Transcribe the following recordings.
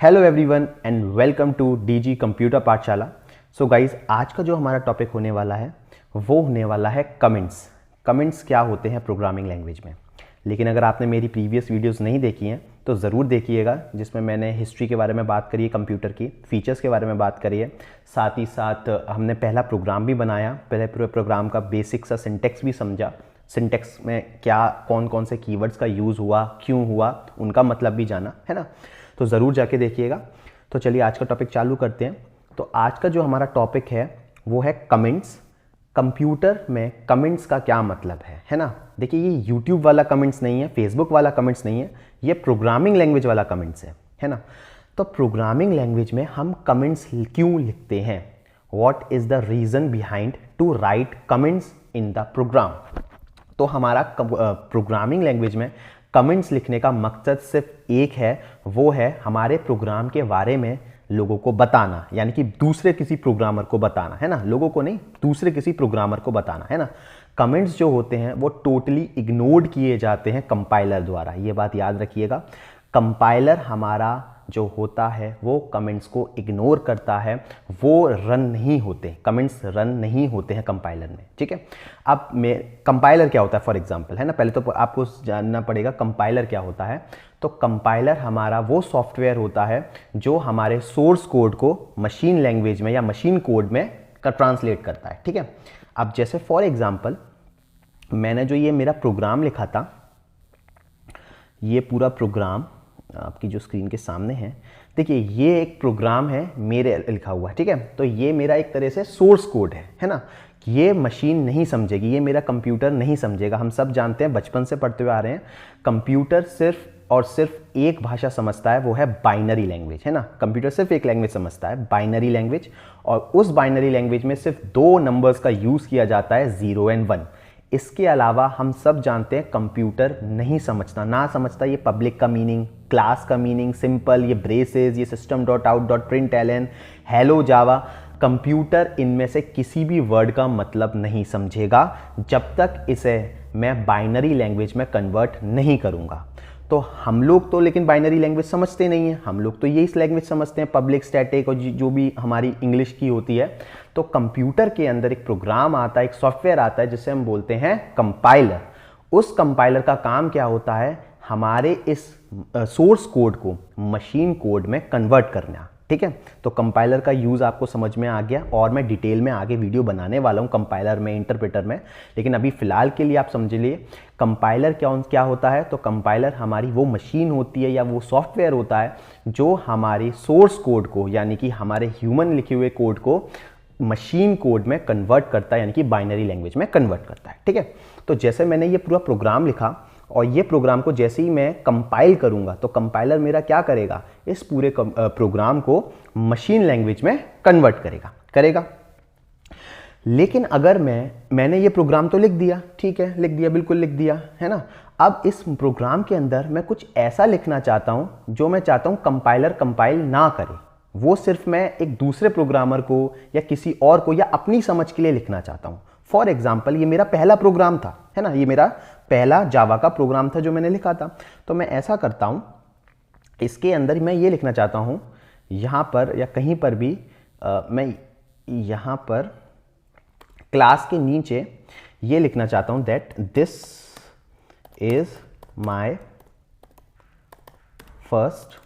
Hello everyone and welcome to DG computer पाठशाला। So guys, आज का जो हमारा टॉपिक होने वाला है वो होने वाला है कमेंट्स। कमेंट्स क्या होते हैं प्रोग्रामिंग लैंग्वेज में। लेकिन अगर आपने मेरी प्रीवियस वीडियोस नहीं देखी हैं तो ज़रूर देखिएगा, जिसमें मैंने हिस्ट्री के बारे में बात करी है, कंप्यूटर की फीचर्स के बारे में बात करी है, साथ ही साथ हमने पहला प्रोग्राम भी बनाया, पहले पूरे प्रोग्राम का बेसिक सा सिंटेक्स भी समझा, सिंटेक्स में क्या कौन कौन से कीवर्ड्स का यूज़ हुआ, क्यों हुआ, उनका मतलब भी जाना है ना। तो ज़रूर जाके देखिएगा। तो चलिए आज का टॉपिक चालू करते हैं। तो आज का जो हमारा टॉपिक है वो है कमेंट्स। कंप्यूटर में कमेंट्स का क्या मतलब है ना। देखिए, ये यूट्यूब वाला कमेंट्स नहीं है, फेसबुक वाला कमेंट्स नहीं है, ये प्रोग्रामिंग लैंग्वेज वाला कमेंट्स है ना। तो प्रोग्रामिंग लैंग्वेज में हम कमेंट्स क्यों लिखते हैं, what is the reason behind to write comments in the program. तो हमारा प्रोग्रामिंग लैंग्वेज में कमेंट्स लिखने का मकसद सिर्फ एक है, वो है हमारे प्रोग्राम के बारे में लोगों को बताना, यानी कि दूसरे किसी प्रोग्रामर को बताना है ना, लोगों को नहीं, दूसरे किसी प्रोग्रामर को बताना है ना। कमेंट्स जो होते हैं वो टोटली इग्नोर्ड किए जाते हैं कंपाइलर द्वारा, ये बात याद रखिएगा। कंपाइलर हमारा जो होता है वो कमेंट्स को इग्नोर करता है, वो रन नहीं होते, कमेंट्स रन नहीं होते हैं कंपाइलर में, ठीक है। अब मैं कंपाइलर क्या होता है फॉर एग्जांपल, है ना, पहले तो आपको जानना पड़ेगा कंपाइलर क्या होता है। तो कंपाइलर हमारा वो सॉफ्टवेयर होता है जो हमारे सोर्स कोड को मशीन लैंग्वेज में या मशीन कोड में ट्रांसलेट करता है, ठीक है। अब जैसे फॉर एग्जांपल मैंने जो ये मेरा प्रोग्राम लिखा था, ये पूरा प्रोग्राम आपकी जो स्क्रीन के सामने है, देखिए ये एक प्रोग्राम है मेरे लिखा हुआ है, ठीक है। तो ये मेरा एक तरह से सोर्स कोड है ना। ये मशीन नहीं समझेगी, ये मेरा कंप्यूटर नहीं समझेगा। हम सब जानते हैं, बचपन से पढ़ते हुए आ रहे हैं, कंप्यूटर सिर्फ और सिर्फ एक भाषा समझता है, वो है बाइनरी लैंग्वेज, है ना। कंप्यूटर सिर्फ एक लैंग्वेज समझता है, बाइनरी लैंग्वेज, और उस बाइनरी लैंग्वेज में सिर्फ दो नंबर्स का यूज़ किया जाता है, 0 और 1। इसके अलावा हम सब जानते हैं कंप्यूटर नहीं समझता, ना समझता ये पब्लिक का मीनिंग, क्लास का मीनिंग, सिंपल, ये ब्रेसेस, ये system.out.println, हेलो जावा। कंप्यूटर इनमें से किसी भी वर्ड का मतलब नहीं समझेगा जब तक इसे मैं बाइनरी लैंग्वेज में कन्वर्ट नहीं करूंगा। तो हम लोग तो लेकिन बाइनरी लैंग्वेज समझते नहीं हैं, हम लोग तो यही लैंग्वेज समझते हैं, पब्लिक, स्टैटिक और जो भी हमारी इंग्लिश की होती है। तो कंप्यूटर के अंदर एक प्रोग्राम आता है, एक सॉफ्टवेयर आता है जिसे हम बोलते हैं कंपाइलर। उस कंपाइलर का काम क्या होता है, हमारे इस सोर्स कोड को मशीन कोड में कन्वर्ट करना, ठीक है। तो कंपाइलर का यूज़ आपको समझ में आ गया, और मैं डिटेल में आगे वीडियो बनाने वाला हूँ कंपाइलर में, इंटरप्रेटर में। लेकिन अभी फ़िलहाल के लिए आप समझ लिए कंपाइलर क्या होता है। तो कंपाइलर हमारी वो मशीन होती है या वो सॉफ्टवेयर होता है जो हमारी सोर्स कोड को, यानी कि हमारे ह्यूमन लिखे हुए कोड को मशीन कोड में कन्वर्ट करता है, यानी कि बाइनरी लैंग्वेज में कन्वर्ट करता है, ठीक है। तो जैसे मैंने ये पूरा प्रोग्राम लिखा, और ये प्रोग्राम को जैसे ही मैं कंपाइल करूंगा तो कंपाइलर मेरा क्या करेगा, इस पूरे प्रोग्राम को मशीन लैंग्वेज में कन्वर्ट करेगा। लेकिन अगर मैंने ये प्रोग्राम तो लिख दिया, ठीक है, लिख दिया, बिल्कुल लिख दिया, है ना। अब इस प्रोग्राम के अंदर मैं कुछ ऐसा लिखना चाहता हूं जो मैं चाहता हूं कंपाइलर कंपाइल ना करे, वो सिर्फ मैं एक दूसरे प्रोग्रामर को या किसी और को या अपनी समझ के लिए लिखना चाहता हूं। फॉर एग्जाम्पल ये मेरा पहला प्रोग्राम था, है ना, ये मेरा पहला जावा का प्रोग्राम था जो मैंने लिखा था। तो मैं ऐसा करता हूं, इसके अंदर मैं ये लिखना चाहता हूं, यहां पर या कहीं पर भी मैं यहां पर क्लास के नीचे ये लिखना चाहता हूं that this is my first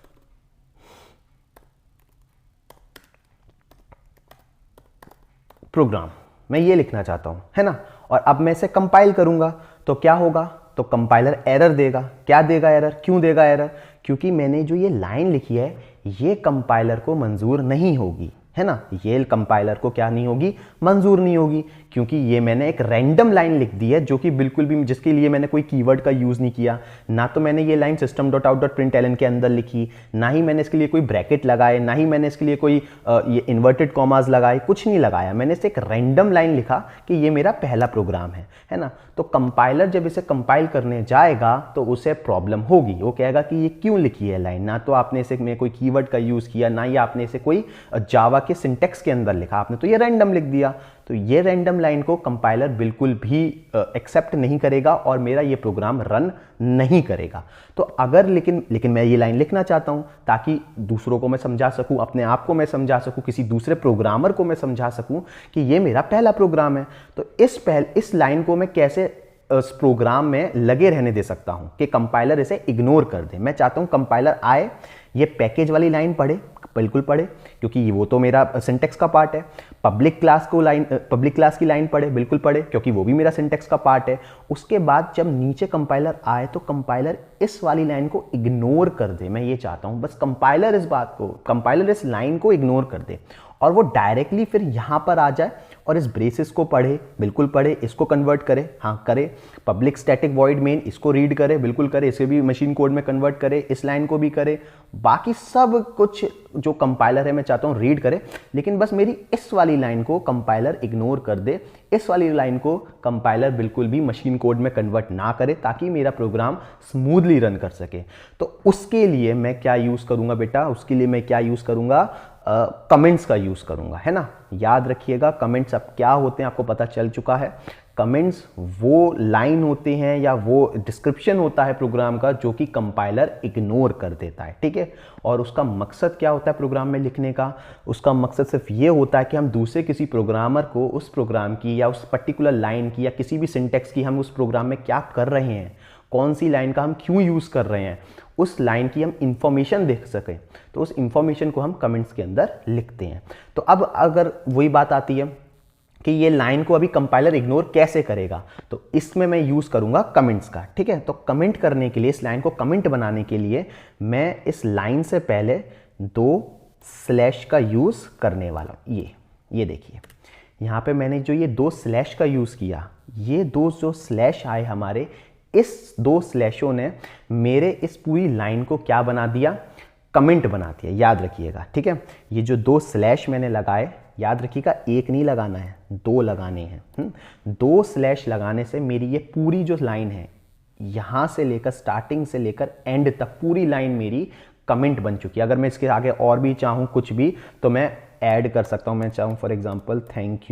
program, मैं ये लिखना चाहता हूं, है ना। और अब मैं इसे कंपाइल करूंगा तो क्या होगा, तो कंपाइलर एरर देगा। क्या देगा एरर, क्यों देगा एरर, क्योंकि मैंने जो ये लाइन लिखी है ये कंपाइलर को मंजूर नहीं होगी, है ना। ये कंपाइलर को क्या नहीं होगी, मंजूर नहीं होगी, क्योंकि ये मैंने एक रैंडम लाइन लिख दी है जो कि बिल्कुल भी, जिसके लिए मैंने कोई कीवर्ड का यूज़ नहीं किया। ना तो मैंने ये लाइन system.out.println के अंदर लिखी, ना ही मैंने इसके लिए कोई ब्रैकेट लगाए, ना ही मैंने इसके लिए कोई ये इन्वर्टेड कॉमास लगाए, कुछ नहीं लगाया। मैंने इसे एक रैंडम लाइन लिखा कि ये मेरा पहला प्रोग्राम है ना। तो कंपाइलर जब इसे कंपाइल करने जाएगा तो उसे प्रॉब्लम होगी, वो कहेगा कि ये क्यों लिखी है लाइन, ना तो आपने इसे में कोई कीवर्ड का यूज़ किया, ना ही आपने इसे कोई जावा के सिंटेक्स के अंदर लिखा, आपने तो ये रैंडम लिख दिया, तो ये रैंडम लाइन को कंपाइलर बिल्कुल भी एक्सेप्ट नहीं करेगा और मेरा ये प्रोग्राम रन नहीं करेगा। तो अगर लेकिन मैं ये लाइन लिखना चाहता हूँ ताकि दूसरों को मैं समझा सकूँ, अपने आप को मैं समझा सकूँ, किसी दूसरे प्रोग्रामर को मैं समझा सकूँ कि ये मेरा पहला प्रोग्राम है, तो इस लाइन को मैं कैसे उस प्रोग्राम में लगे रहने दे सकता हूं कि कंपाइलर इसे इग्नोर कर दे। मैं चाहता हूं कंपाइलर आए, ये पैकेज वाली लाइन पढ़े, बिल्कुल पढ़े, क्योंकि वो तो मेरा सिंटेक्स का पार्ट है। पब्लिक क्लास की लाइन पढ़े, बिल्कुल पढ़े, क्योंकि वो भी मेरा सिंटेक्स का पार्ट है। उसके बाद जब नीचे कंपाइलर आए तो कंपाइलर इस वाली लाइन को इग्नोर कर दे। मैं ये चाहता हूं बस कंपाइलर इस लाइन को इग्नोर कर दे और वो डायरेक्टली फिर यहां पर आ जाए और इस ब्रेसेस को पढ़े, बिल्कुल पढ़े, इसको कन्वर्ट करे, हाँ करे, पब्लिक स्टैटिक वॉइड मेन इसको रीड करे, बिल्कुल करे, इसे भी मशीन कोड में कन्वर्ट करे, इस लाइन को भी करे, बाकी सब कुछ जो कंपाइलर है मैं चाहता हूँ रीड करे, लेकिन बस मेरी इस वाली लाइन को कंपाइलर इग्नोर कर दे, इस वाली लाइन को कंपाइलर बिल्कुल भी मशीन कोड में कन्वर्ट ना करे ताकि मेरा प्रोग्राम स्मूथली रन कर सके। तो उसके लिए मैं क्या यूज़ करूँगा बेटा, उसके लिए मैं क्या यूज़ करूँगा, कमेंट्स का यूज़ करूँगा, है ना। याद रखिएगा कमेंट्स अब क्या होते हैं आपको पता चल चुका है। कमेंट्स वो लाइन होते हैं या वो डिस्क्रिप्शन होता है प्रोग्राम का जो कि कंपाइलर इग्नोर कर देता है, ठीक है। और उसका मकसद क्या होता है प्रोग्राम में लिखने का, उसका मकसद सिर्फ ये होता है कि हम दूसरे किसी प्रोग्रामर को उस प्रोग्राम की या उस पर्टिकुलर लाइन की या किसी भी सिंटेक्स की हम उस प्रोग्राम में क्या कर रहे हैं, कौन सी लाइन का हम क्यों यूज़ कर रहे हैं, उस लाइन की हम इंफॉर्मेशन देख सकें। तो उस इंफॉर्मेशन को हम कमेंट्स के अंदर लिखते हैं। तो अब अगर वही बात आती है कि ये लाइन को अभी कंपाइलर इग्नोर कैसे करेगा, तो इसमें मैं यूज़ करूँगा कमेंट्स का, ठीक है। तो कमेंट करने के लिए, इस लाइन को कमेंट बनाने के लिए मैं इस लाइन से पहले 2 स्लैश का यूज़ करने वाला हूँ। ये देखिए यहाँ पे मैंने जो ये 2 स्लैश का यूज़ किया, ये 2 जो स्लैश आए हमारे, इस 2 स्लैशों ने मेरे इस पूरी लाइन को क्या बना दिया, कमेंट बना दिया। याद रखिएगा, ठीक है। ये जो 2 स्लैश मैंने लगाए, याद रखिएगा एक नहीं लगाना है, 2 लगाने हैं। 2 स्लैश लगाने से मेरी ये पूरी जो लाइन है, यहाँ से लेकर स्टार्टिंग से लेकर एंड तक पूरी लाइन मेरी कमेंट बन चुकी है। अगर मैं इसके आगे और भी चाहूँ कुछ भी तो मैं ऐड कर सकता हूँ। मैं चाहूँ फॉर एग्जाम्पल थैंक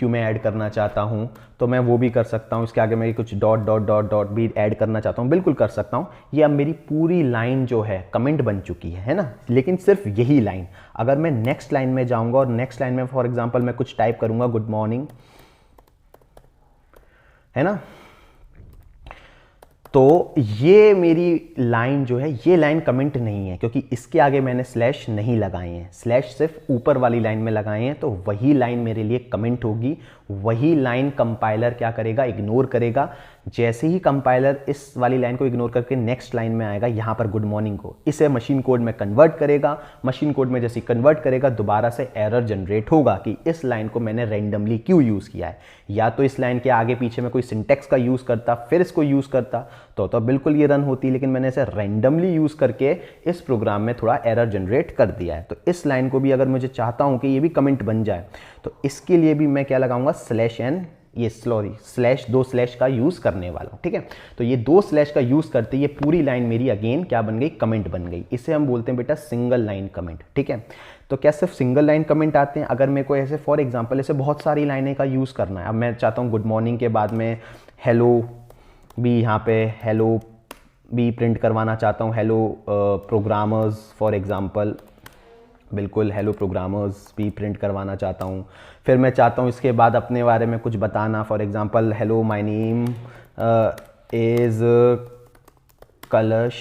यू मैं ऐड करना चाहता हूँ तो मैं वो भी कर सकता हूँ। इसके आगे मेरी कुछ डॉट भी ऐड करना चाहता हूँ, बिल्कुल कर सकता हूँ। ये अब मेरी पूरी लाइन जो है कमेंट बन चुकी है ना। लेकिन सिर्फ यही लाइन, अगर मैं नेक्स्ट लाइन में जाऊँगा और नेक्स्ट लाइन में फॉर एग्जांपल मैं कुछ टाइप करूँगा गुड मॉर्निंग, है ना, तो ये मेरी लाइन जो है ये लाइन कमेंट नहीं है क्योंकि इसके आगे मैंने स्लैश नहीं लगाए हैं, स्लैश सिर्फ ऊपर वाली लाइन में लगाए हैं। तो वही लाइन मेरे लिए कमेंट होगी, वही लाइन कंपाइलर क्या करेगा, इग्नोर करेगा। जैसे ही कंपाइलर इस वाली लाइन को इग्नोर करके नेक्स्ट लाइन में आएगा, यहाँ पर गुड मॉर्निंग को, इसे मशीन कोड में कन्वर्ट करेगा। मशीन कोड में जैसे कन्वर्ट करेगा दोबारा से एरर जनरेट होगा कि इस लाइन को मैंने रैंडमली क्यों यूज़ किया है। या तो इस लाइन के आगे पीछे में कोई सिंटेक्स का यूज़ करता फिर इसको यूज़ करता तो बिल्कुल ये रन होती, लेकिन मैंने इसे रैंडमली यूज़ करके इस प्रोग्राम में थोड़ा एरर जनरेट कर दिया है। तो इस लाइन को भी अगर मुझे चाहता हूँ कि ये भी कमेंट बन जाए तो इसके लिए भी मैं क्या लगाऊंगा, स्लैश 2 स्लैश का यूज़ करने वाला हूँ, ठीक है। तो ये 2 स्लैश का यूज़ करते ये पूरी लाइन मेरी अगेन क्या बन गई, कमेंट बन गई। इसे हम बोलते हैं बेटा सिंगल लाइन कमेंट, ठीक है। तो क्या सिर्फ सिंगल लाइन कमेंट आते हैं? अगर मेरे को ऐसे फॉर एग्जांपल ऐसे बहुत सारी लाइनें का यूज़ करना है, अब मैं चाहता हूँ गुड मॉर्निंग के बाद में हेलो भी, यहाँ पे हेलो भी प्रिंट करवाना चाहता हूँ, हेलो प्रोग्रामर्स फॉर एग्जांपल, बिल्कुल हेलो प्रोग्रामर्स भी प्रिंट करवाना चाहता हूँ। फिर मैं चाहता हूँ इसके बाद अपने बारे में कुछ बताना, for example hello my name is कलश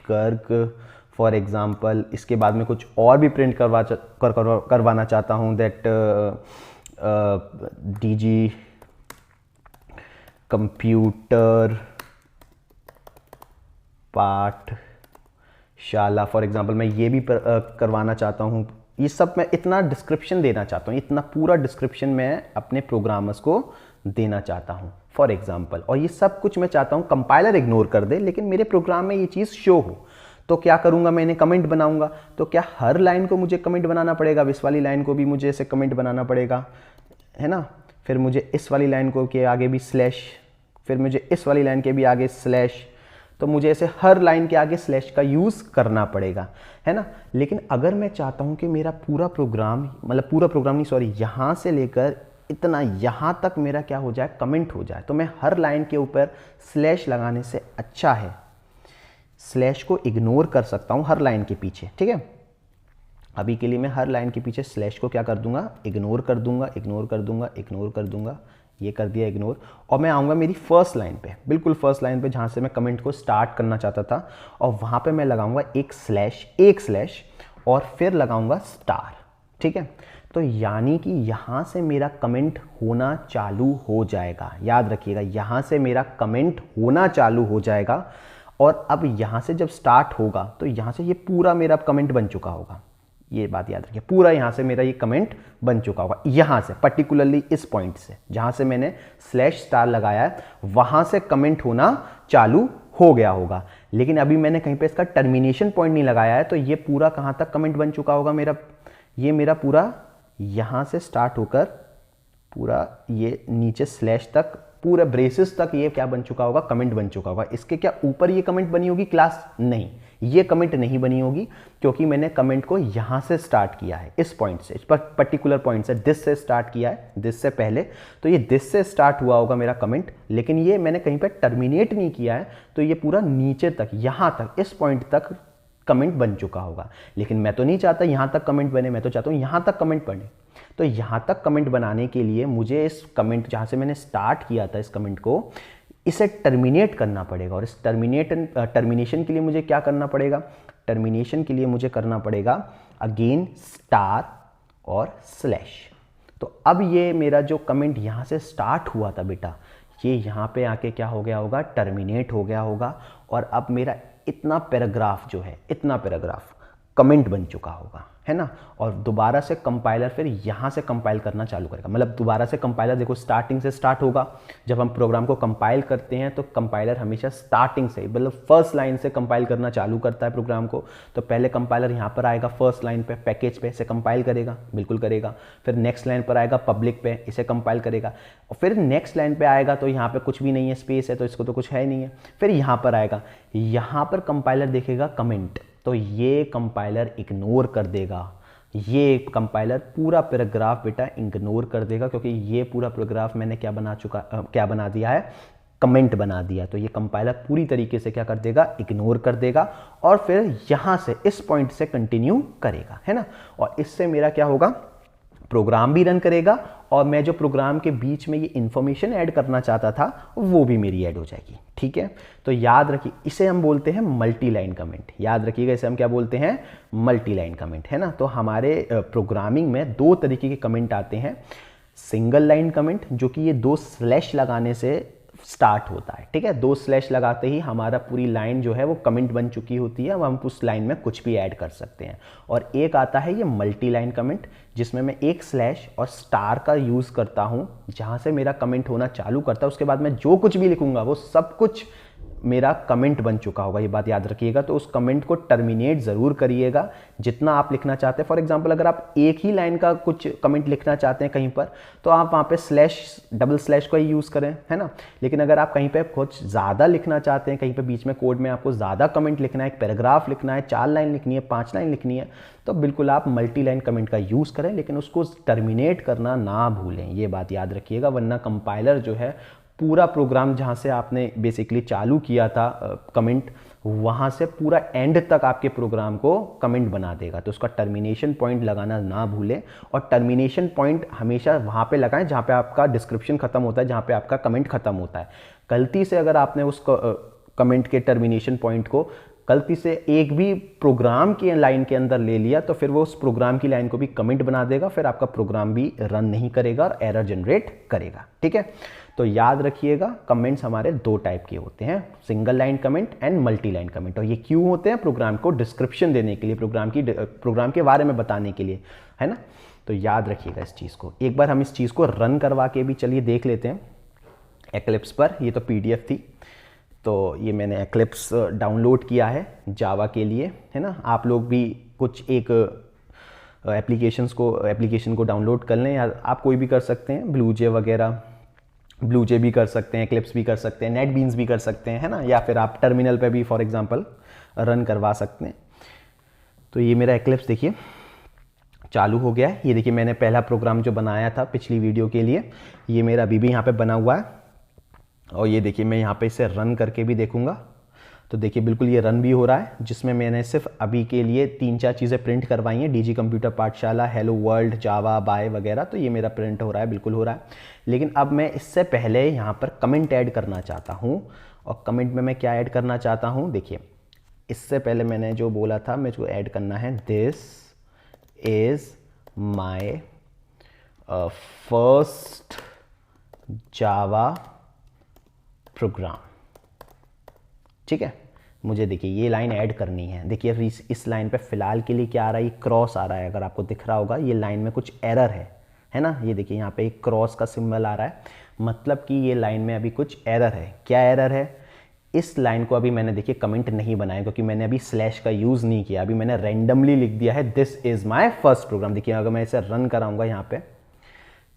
गर्ग फॉर एग्जांपल। इसके बाद में कुछ और भी प्रिंट करवाना चाहता हूँ, दैट डीजी कंप्यूटर पाठशाला फॉर एग्जांपल, मैं ये भी करवाना चाहता हूँ। ये सब मैं इतना डिस्क्रिप्शन देना चाहता हूँ, इतना पूरा डिस्क्रिप्शन मैं अपने प्रोग्रामर्स को देना चाहता हूँ फॉर एग्जांपल। और ये सब कुछ मैं चाहता हूँ कंपाइलर इग्नोर कर दे लेकिन मेरे प्रोग्राम में ये चीज़ शो हो। तो क्या करूँगा, मैंने कमेंट बनाऊँगा। तो क्या हर लाइन को मुझे कमेंट बनाना पड़ेगा? अब इस वाली लाइन को भी मुझे ऐसे कमेंट बनाना पड़ेगा, है ना। फिर मुझे इस वाली लाइन को के आगे भी स्लैश, फिर मुझे इस वाली लाइन के भी आगे स्लैश। तो मुझे ऐसे हर लाइन के आगे स्लैश का यूज़ करना पड़ेगा, है ना। लेकिन अगर मैं चाहता हूँ कि मेरा पूरा प्रोग्राम, मतलब पूरा प्रोग्राम नहीं सॉरी, यहाँ से लेकर इतना यहाँ तक मेरा क्या हो जाए, कमेंट हो जाए, तो मैं हर लाइन के ऊपर स्लैश लगाने से अच्छा है स्लैश को इग्नोर कर सकता हूँ हर लाइन के पीछे, ठीक है। अभी के लिए मैं हर लाइन के पीछे स्लैश को क्या कर दूंगा, इग्नोर कर दूंगा, इग्नोर कर दूंगा, इग्नोर कर दूंगा, ये कर दिया इग्नोर। और मैं आऊँगा मेरी फर्स्ट लाइन पे, बिल्कुल फर्स्ट लाइन पे जहाँ से मैं कमेंट को स्टार्ट करना चाहता था, और वहाँ पे मैं लगाऊंगा एक स्लैश और फिर लगाऊंगा स्टार, ठीक है। तो यानी कि यहाँ से मेरा कमेंट होना चालू हो जाएगा, याद रखिएगा, यहाँ से मेरा कमेंट होना चालू हो जाएगा। और अब यहाँ से जब स्टार्ट होगा तो यहाँ से ये पूरा मेरा कमेंट बन चुका होगा, ये बात याद रखिए, पूरा यहाँ से मेरा ये कमेंट बन चुका होगा। यहाँ से पर्टिकुलरली इस पॉइंट से जहाँ से मैंने स्लैश स्टार लगाया है वहाँ से कमेंट होना चालू हो गया होगा। लेकिन अभी मैंने कहीं पे इसका टर्मिनेशन पॉइंट नहीं लगाया है, तो ये पूरा कहाँ तक कमेंट बन चुका होगा मेरा, ये मेरा पूरा यहाँ से स्टार्ट होकर पूरा ये नीचे स्लैश तक, पूरा ब्रेसेस तक ये क्या बन चुका होगा, कमेंट बन चुका होगा। इसके क्या ऊपर ये कमेंट बनी होगी क्लास, नहीं, ये कमेंट नहीं बनी होगी, क्योंकि मैंने कमेंट को यहाँ से स्टार्ट किया है, इस पॉइंट से, इस पर्टिकुलर पॉइंट से, दिस से स्टार्ट किया है, दिस से पहले, तो ये दिस से स्टार्ट हुआ होगा मेरा कमेंट। लेकिन ये मैंने कहीं पर टर्मिनेट नहीं किया है, तो ये पूरा नीचे तक, यहाँ तक, इस पॉइंट तक कमेंट बन चुका होगा। लेकिन मैं तो नहीं चाहता यहाँ तक कमेंट बने, मैं तो चाहता हूँ यहाँ तक कमेंट बने। तो यहाँ तक कमेंट बनाने के लिए मुझे इस कमेंट जहाँ से मैंने स्टार्ट किया था इस कमेंट को, इसे टर्मिनेट करना पड़ेगा। और इस टर्मिनेशन के लिए मुझे क्या करना पड़ेगा, टर्मिनेशन के लिए मुझे करना पड़ेगा अगेन स्टार और स्लैश। तो अब ये मेरा जो कमेंट यहाँ से स्टार्ट हुआ था बेटा, ये यहाँ पे आके क्या हो गया होगा, टर्मिनेट हो गया होगा। और अब मेरा इतना पैराग्राफ जो है, इतना पैराग्राफ कमेंट बन चुका होगा, है ना। और दोबारा से कंपाइलर फिर यहाँ से कंपाइल करना चालू करेगा, मतलब दोबारा से कंपाइलर देखो स्टार्टिंग से स्टार्ट होगा। जब हम प्रोग्राम को कंपाइल करते हैं तो कंपाइलर हमेशा स्टार्टिंग से, मतलब फर्स्ट लाइन से कंपाइल करना चालू करता है प्रोग्राम को। तो पहले कंपाइलर यहाँ पर आएगा फर्स्ट लाइन पे, पैकेज पे, इसे कंपाइल करेगा, बिल्कुल करेगा। फिर नेक्स्ट लाइन पर आएगा पब्लिक पे, इसे कंपाइल करेगा। और फिर नेक्स्ट लाइन पे आएगा तो यहाँ पे कुछ भी नहीं है, स्पेस है, तो इसको तो कुछ है ही नहीं है। फिर यहाँ पर आएगा, यहाँ पर कंपाइलर देखेगा कमेंट, तो ये कंपाइलर इग्नोर कर देगा, ये कंपाइलर पूरा पैराग्राफ बेटा इग्नोर कर देगा, क्योंकि ये पूरा पैराग्राफ मैंने क्या बना दिया है, कमेंट बना दिया। तो ये कंपाइलर पूरी तरीके से क्या कर देगा, इग्नोर कर देगा। और फिर यहाँ से इस पॉइंट से कंटिन्यू करेगा, है ना। और इससे मेरा क्या होगा, प्रोग्राम भी रन करेगा, और मैं जो प्रोग्राम के बीच में ये इन्फॉर्मेशन ऐड करना चाहता था वो भी मेरी ऐड हो जाएगी, ठीक है। तो याद रखिए, इसे हम बोलते हैं मल्टी लाइन कमेंट, याद रखिएगा, इसे हम क्या बोलते हैं, मल्टी लाइन कमेंट, है ना। तो हमारे प्रोग्रामिंग में दो तरीके के कमेंट आते हैं, सिंगल लाइन कमेंट, जो कि ये दो स्लैश लगाने से स्टार्ट होता है, ठीक है। दो स्लैश लगाते ही हमारा पूरी लाइन जो है वो कमेंट बन चुकी होती है, अब हम उस लाइन में कुछ भी ऐड कर सकते हैं। और एक आता है ये मल्टी लाइन कमेंट, जिसमें मैं एक स्लैश और स्टार का यूज़ करता हूँ, जहाँ से मेरा कमेंट होना चालू करता है। उसके बाद मैं जो कुछ भी लिखूंगा वो सब कुछ मेरा कमेंट बन चुका होगा, ये बात याद रखिएगा। तो उस कमेंट को टर्मिनेट ज़रूर करिएगा जितना आप लिखना चाहते हैं। फॉर एग्जांपल, अगर आप एक ही लाइन का कुछ कमेंट लिखना चाहते हैं कहीं पर, तो आप वहाँ पे स्लैश, डबल स्लैश को ही यूज़ करें, है ना। लेकिन अगर आप कहीं पे कुछ ज़्यादा लिखना चाहते हैं, कहीं पे बीच में कोड में आपको ज़्यादा कमेंट लिखना है, एक पैराग्राफ लिखना है, 4 लाइन लिखनी है, 5 लाइन लिखनी है, तो बिल्कुल आप मल्टी लाइन कमेंट का यूज़ करें, लेकिन उसको टर्मिनेट करना ना भूलें, ये बात याद रखिएगा। वरना कंपाइलर जो है पूरा प्रोग्राम जहाँ से आपने बेसिकली चालू किया था कमेंट, वहाँ से पूरा एंड तक आपके प्रोग्राम को कमेंट बना देगा। तो उसका टर्मिनेशन पॉइंट लगाना ना भूलें, और टर्मिनेशन पॉइंट हमेशा वहाँ पे लगाएं जहाँ पे आपका डिस्क्रिप्शन खत्म होता है, जहाँ पे आपका कमेंट खत्म होता है। गलती से अगर आपने उस कमेंट के टर्मिनेशन पॉइंट को गलती से एक भी प्रोग्राम की लाइन के अंदर ले लिया, तो फिर वो उस प्रोग्राम की लाइन को भी कमेंट बना देगा, फिर आपका प्रोग्राम भी रन नहीं करेगा और एरर जनरेट करेगा, ठीक है। तो याद रखिएगा, कमेंट्स हमारे दो टाइप के होते हैं, single line comment and multi line comment. और ये क्यों होते हैं, प्रोग्राम को डिस्क्रिप्शन देने के लिए, प्रोग्राम के बारे में बताने के लिए, है ना। तो याद रखिएगा इस चीज़ को। एक बार हम इस चीज़ को रन करवा के भी चलिए देख लेते हैं एक्लिप्स पर। ये तो PDF थी, तो ये मैंने एक्लिप्स डाउनलोड किया है जावा के लिए, है ना। आप लोग भी कुछ एक एप्लीकेशन को डाउनलोड कर लें, या आप कोई भी कर सकते हैं, ब्लूजे वगैरह, ब्लूजे भी कर सकते हैं, क्लिप्स भी कर सकते हैं, नेट बीन्स भी कर सकते हैं, है ना, या फिर आप टर्मिनल पे भी फॉर एग्जांपल रन करवा सकते हैं। तो ये मेरा एक्लिप्स देखिए चालू हो गया है। ये देखिए मैंने पहला प्रोग्राम जो बनाया था पिछली वीडियो के लिए, ये मेरा अभी भी यहाँ पे बना हुआ है। और ये देखिए मैं यहाँ पे इसे रन करके भी देखूंगा, तो देखिए बिल्कुल ये रन भी हो रहा है, जिसमें मैंने सिर्फ अभी के लिए 3-4 चीज़ें प्रिंट करवाई हैं, डीजी कंप्यूटर पाठशाला, हेलो वर्ल्ड, जावा, बाय वगैरह। तो ये मेरा प्रिंट हो रहा है, बिल्कुल हो रहा है। लेकिन अब मैं इससे पहले यहाँ पर कमेंट ऐड करना चाहता हूँ। और कमेंट में मैं क्या ऐड करना चाहता हूँ, देखिए इससे पहले मैंने जो बोला था मुझको ऐड करना है, this is my first Java program. ठीक है, मुझे देखिए ये लाइन ऐड करनी है। देखिए इस लाइन पे फिलहाल के लिए क्या आ रहा है, क्रॉस आ रहा है। अगर आपको दिख रहा होगा ये लाइन में कुछ एरर है ना। ये देखिए यहाँ पे एक क्रॉस का सिंबल आ रहा है, मतलब कि ये लाइन में अभी कुछ एरर है। क्या एरर है, इस लाइन को अभी मैंने देखिए कमेंट नहीं बनाया, क्योंकि मैंने अभी स्लैश का यूज़ नहीं किया। अभी मैंने रैंडमली लिख दिया है this is my first program. देखिए अगर मैं इसे रन कराऊंगा यहाँ पे,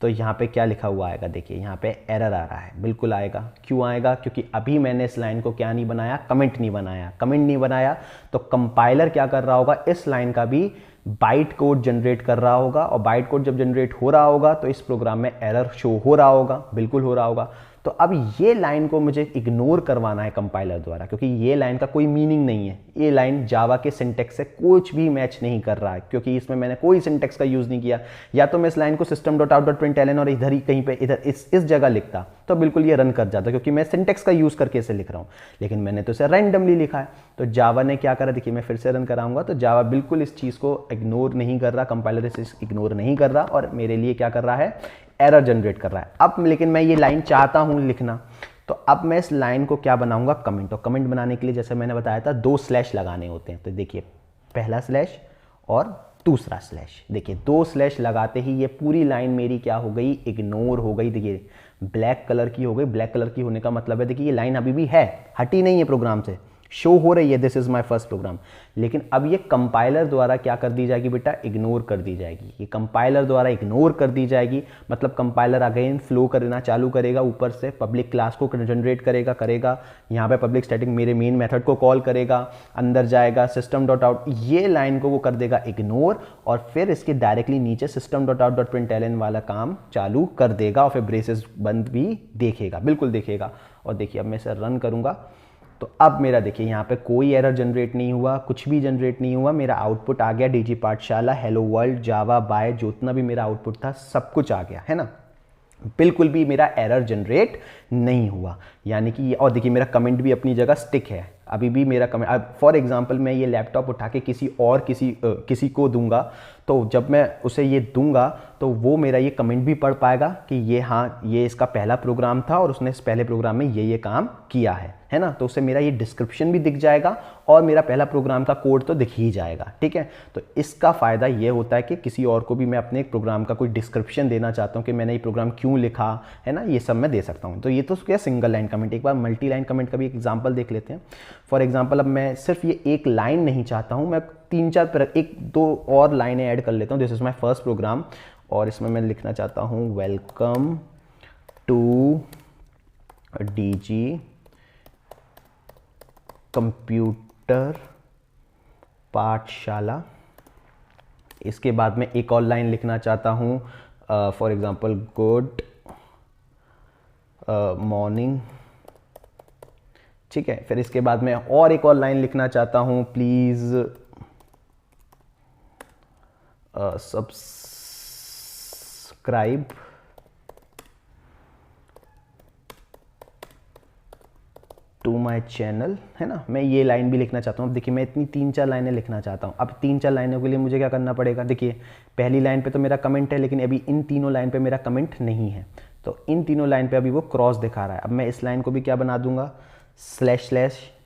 तो यहाँ पे क्या लिखा हुआ आएगा, देखिए यहाँ पे एरर आ रहा है। बिल्कुल आएगा, क्यों आएगा, क्योंकि अभी मैंने इस लाइन को क्या नहीं बनाया, कमेंट नहीं बनाया। कमेंट नहीं बनाया तो कंपाइलर क्या कर रहा होगा, इस लाइन का भी बाइट कोड जनरेट कर रहा होगा। और बाइट कोड जब जनरेट हो रहा होगा तो इस प्रोग्राम में एरर शो हो रहा होगा, बिल्कुल हो रहा होगा। तो अब ये लाइन को मुझे इग्नोर करवाना है कंपाइलर द्वारा, क्योंकि ये लाइन का कोई मीनिंग नहीं है। ये लाइन जावा के सिंटेक्स से कुछ भी मैच नहीं कर रहा है, क्योंकि इसमें मैंने कोई सिंटेक्स का यूज़ नहीं किया। या तो मैं इस लाइन को system.out.println और इधर ही कहीं पे इधर इस जगह लिखता तो बिल्कुल ये रन कर जाता, क्योंकि मैं सिंटेक्स का यूज़ करके इसे लिख रहा हूँ। लेकिन मैंने तो इसे रैंडमली लिखा है। तो जावा ने क्या करा, देखिए मैं फिर से रन कराऊंगा तो जावा बिल्कुल इस चीज़ को इग्नोर नहीं कर रहा, कंपाइलर इसे इग्नोर नहीं कर रहा और मेरे लिए क्या कर रहा है, एरर जनरेट कर रहा है। अब लेकिन मैं ये लाइन चाहता हूँ लिखना, तो अब मैं इस लाइन को क्या बनाऊंगा, कमेंट। और कमेंट बनाने के लिए जैसे मैंने बताया था 2 स्लैश लगाने होते हैं। तो देखिए पहला स्लैश और दूसरा स्लैश, देखिए 2 स्लैश लगाते ही ये पूरी लाइन मेरी क्या हो गई, इग्नोर हो गई। देखिए ब्लैक कलर की हो गई। ब्लैक कलर की होने का मतलब है देखिए ये लाइन अभी भी है, हटी नहीं है, प्रोग्राम से शो हो रही है, this is my first program. लेकिन अब ये कंपाइलर द्वारा क्या कर दी जाएगी बेटा, इग्नोर कर दी जाएगी। ये कंपाइलर द्वारा इग्नोर कर दी जाएगी, मतलब कंपाइलर अगेन फ्लो करना चालू करेगा, ऊपर से पब्लिक क्लास को जनरेट करेगा यहाँ पे पब्लिक स्टैटिक मेरे मेन मेथड को कॉल करेगा, अंदर जाएगा system.out, ये लाइन को वो कर देगा इग्नोर, और फिर इसके डायरेक्टली नीचे system.out.println वाला काम चालू कर देगा, और फिर ब्रेसेस बंद भी देखेगा, बिल्कुल देखेगा। और देखिए अब मैं इसे रन करूंगा तो अब मेरा देखिए यहाँ पे कोई एरर जनरेट नहीं हुआ, कुछ भी जनरेट नहीं हुआ। मेरा आउटपुट आ गया डीजी पाठशाला, हेलो वर्ल्ड, जावा, बाय, जितना भी मेरा आउटपुट था सब कुछ आ गया, है ना। बिल्कुल भी मेरा एरर जनरेट नहीं हुआ, यानी कि ये, और देखिए मेरा कमेंट भी अपनी जगह स्टिक है। अभी भी मेरा कमेंट, अब फॉर एग्जांपल मैं ये लैपटॉप उठा के किसी को दूंगा, तो जब मैं उसे ये दूंगा तो वो मेरा ये कमेंट भी पढ़ पाएगा कि ये हाँ ये इसका पहला प्रोग्राम था और उसने इस पहले प्रोग्राम में ये काम किया है ना। तो उससे मेरा ये डिस्क्रिप्शन भी दिख जाएगा और मेरा पहला प्रोग्राम का कोड तो दिख ही जाएगा, ठीक है। तो इसका फ़ायदा ये होता है कि किसी और को भी मैं अपने एक प्रोग्राम का कोई डिस्क्रिप्शन देना चाहता हूँ कि मैंने ये प्रोग्राम क्यों लिखा है ना, ये सब मैं दे सकता हूँ। तो ये तो क्या सिंगल लाइन कमेंट। एक बार मल्टी लाइन कमेंट का भी एक एग्जाम्पल देख लेते हैं। फॉर एग्जाम्पल अब मैं सिर्फ ये एक लाइन नहीं चाहता हूँ, मैं 1-2 और लाइनें ऐड कर लेता हूँ। This is my first program, और इसमें मैं लिखना चाहता हूँ वेलकम टू डीजी कंप्यूटर पाठशाला। इसके बाद मैं एक और लाइन लिखना चाहता हूँ, फॉर एग्जांपल गुड मॉर्निंग, ठीक है। फिर इसके बाद मैं और एक और लाइन लिखना चाहता हूँ, please subscribe to my channel, है ना। मैं ये लाइन भी लिखना चाहता हूँ। अब देखिए मैं इतनी 3-4 लाइनें लिखना चाहता हूँ। अब 3-4 लाइनों के लिए मुझे क्या करना पड़ेगा, देखिए पहली लाइन पे तो मेरा कमेंट है, लेकिन अभी इन तीनों लाइन पे मेरा कमेंट नहीं है, तो इन तीनों लाइन पे अभी वो क्रॉस दिखा रहा है। अब मैं इस लाइन को भी क्या बना दूंगा, स्लैश,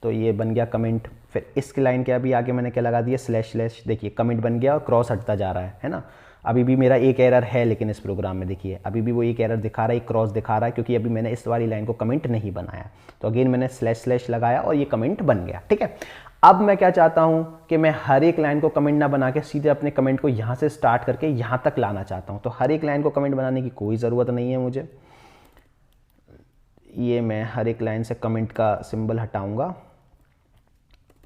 तो ये बन गया कमेंट। फिर इसकी लाइन के अभी आगे मैंने क्या लगा दिया, स्लैश, देखिए कमेंट बन गया और क्रॉस हटता जा रहा है ना। अभी भी मेरा एक एरर है, लेकिन इस प्रोग्राम में देखिए अभी भी वो एक एरर दिखा रहा है, एक क्रॉस दिखा रहा है, क्योंकि अभी मैंने इस वाली लाइन को कमेंट नहीं बनाया। तो अगेन मैंने स्लैश लगाया और ये कमेंट बन गया, ठीक है। अब मैं क्या चाहता हूं कि मैं हर एक लाइन को कमेंट ना बना के सीधे अपने कमेंट को यहां से स्टार्ट करके यहां तक लाना चाहता हूं। तो हर एक लाइन को कमेंट बनाने की कोई ज़रूरत नहीं है मुझे। ये मैं हर एक लाइन से कमेंट का सिंबल हटाऊंगा।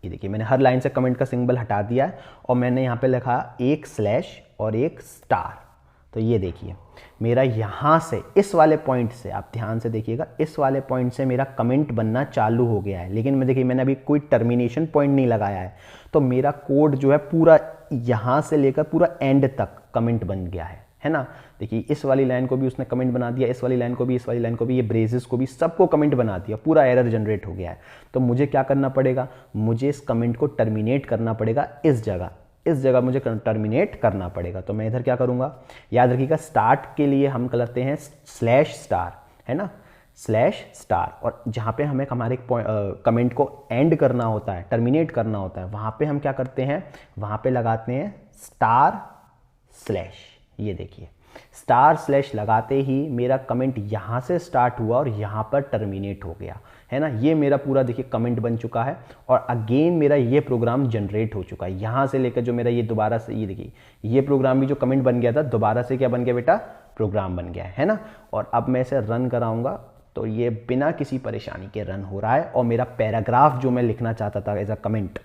ये देखिए मैंने हर लाइन से कमेंट का सिंबल हटा दिया है और मैंने यहाँ पे लिखा एक स्लैश और एक स्टार। तो ये देखिए मेरा यहाँ से इस वाले पॉइंट से, आप ध्यान से देखिएगा, इस वाले पॉइंट से मेरा कमेंट बनना चालू हो गया है, लेकिन मैं देखिए मैंने अभी कोई टर्मिनेशन पॉइंट नहीं लगाया है। तो मेरा कोड जो है पूरा यहाँ से लेकर पूरा एंड तक कमेंट बन गया है ना। देखिए इस वाली लाइन को भी उसने कमेंट बना दिया, इस वाली लाइन को भी, इस वाली लाइन को भी, ये ब्रेसेस को भी, सबको कमेंट बना दिया, पूरा एरर जनरेट हो गया है। तो मुझे क्या करना पड़ेगा, मुझे इस कमेंट को टर्मिनेट करना पड़ेगा, इस जगह मुझे टर्मिनेट करना पड़ेगा। तो मैं इधर क्या करूँगा, याद रखिएगा स्टार्ट के लिए हम करते हैं स्लैश स्टार, है ना, स्लैश स्टार, और जहाँ पे हमें हमारे कमेंट को एंड करना होता है, टर्मिनेट करना होता है, वहाँ पे हम क्या करते हैं, वहाँ पे लगाते हैं स्टार स्लैश। ये देखिए स्टार स्लैश लगाते ही मेरा कमेंट यहाँ से स्टार्ट हुआ और यहाँ पर टर्मिनेट हो गया, है ना। ये मेरा पूरा देखिए कमेंट बन चुका है और अगेन मेरा ये प्रोग्राम जनरेट हो चुका है। यहाँ से लेकर जो मेरा ये दोबारा से, ये देखिए ये प्रोग्राम भी जो कमेंट बन गया था, दोबारा से क्या बन गया बेटा, प्रोग्राम बन गया है ना। और अब मैं इसे रन कराऊंगा तो ये बिना किसी परेशानी के रन हो रहा है और मेरा पैराग्राफ जो मैं लिखना चाहता था एज अ कमेंट,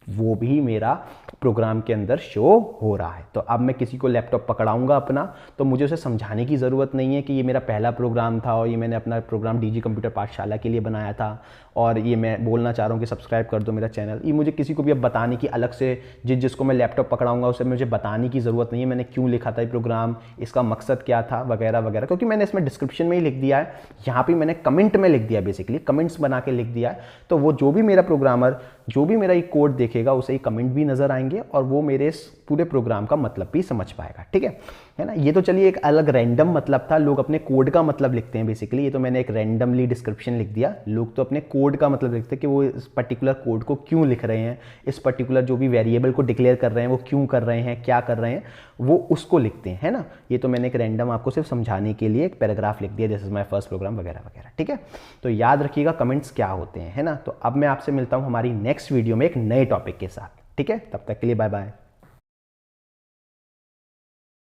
वो भी मेरा प्रोग्राम के अंदर शो हो रहा है। तो अब मैं किसी को लैपटॉप पकड़ाऊंगा अपना, तो मुझे उसे समझाने की ज़रूरत नहीं है कि ये मेरा पहला प्रोग्राम था और ये मैंने अपना प्रोग्राम डीजी कंप्यूटर पाठशाला के लिए बनाया था और ये मैं बोलना चाह रहा हूँ कि सब्सक्राइब कर दो मेरा चैनल। ये मुझे किसी को भी अब बताने की, अलग से जिसको मैं लैपटॉप पकड़ाऊंगा उसे मुझे बताने की ज़रूरत नहीं है मैंने क्यों लिखा था ये प्रोग्राम, इसका मकसद क्या था वगैरह वगैरह, क्योंकि मैंने इसमें डिस्क्रिप्शन में ही लिख दिया है, यहाँ पर मैंने कमेंट में लिख दिया, बेसिकली कमेंट्स बना के लिख दिया है। तो वो जो भी मेरा प्रोग्रामर, जो भी मेरा ये कोड देखेगा उसे कमेंट भी नजर आएंगे और वो मेरे इस पूरे प्रोग्राम का मतलब भी समझ पाएगा, ठीक है ना। ये तो चलिए एक अलग रैंडम मतलब था, लोग अपने कोड का मतलब लिखते हैं बेसिकली, ये तो मैंने एक रैंडमली डिस्क्रिप्शन लिख दिया। लोग तो अपने कोड का मतलब लिखते हैं कि वो इस पर्टिकुलर कोड को क्यों लिख रहे हैं, इस पर्टिकुलर जो भी वेरिएबल को डिक्लेयर कर रहे हैं वो क्यों कर रहे हैं, क्या कर रहे हैं, वो उसको लिखते हैं, है ना। ये तो मैंने एक रैंडम आपको सिर्फ समझाने के लिए एक पैराग्राफ लिख दिया, this is my first program वगैरह वगैरह, ठीक है। तो याद रखिएगा कमेंट्स क्या होते हैं, है ना। तो अब मैं आपसे मिलता हूँ हमारी नेक्स्ट वीडियो में एक नए टॉपिक के साथ, ठीक है। तब तक के लिए बाय बाय।